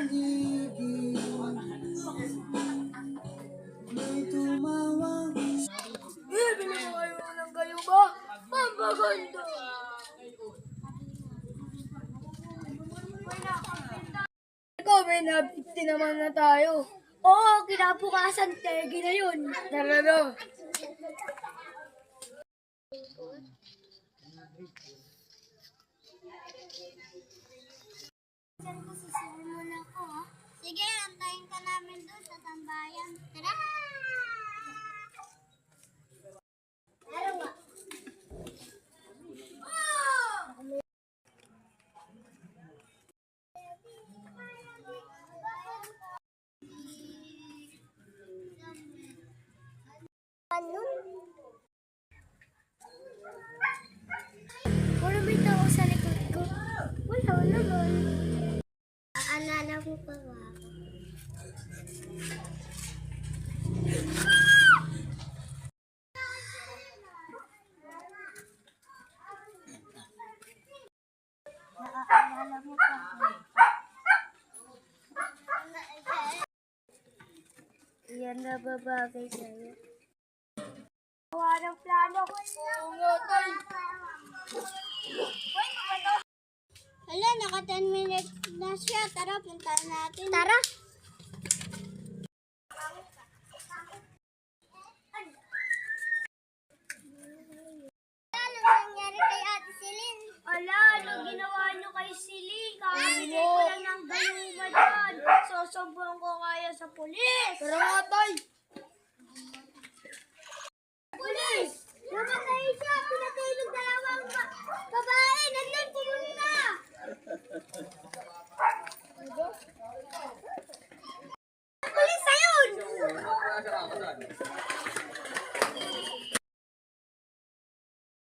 Bili mo kayo ng kayo ba? Ang maganda! Ikaw, may na-50 naman na tayo. Oo, kinabukasan, tegi na yun. Tara na. Diyan ko sisirin muna ko, ha? Sige, antayin ka namin doon sa tambayan. Tara! Tara nga. Ano? Wala may tao sa likod ko. Wala naman. Aalala mo pa ba ako? Naaalala mo pa ako? Yan na babagay sa'yo. Gawa ng plano. Oo nga, tay. Hala, naka 10 minutes na siya. Tara, puntahan natin. Tara! Ano nangyari kay Ate Celine? Ala, ano ginawa niyo kay Celine? Kakabili ko lang ng gayuma dyan. Sosobrang ko kaya sa pulis. Tara nga, tay. Pulis! Namatay siya! Pinatay ng dalawang babae! Nandun pumunta! Pulis na yun!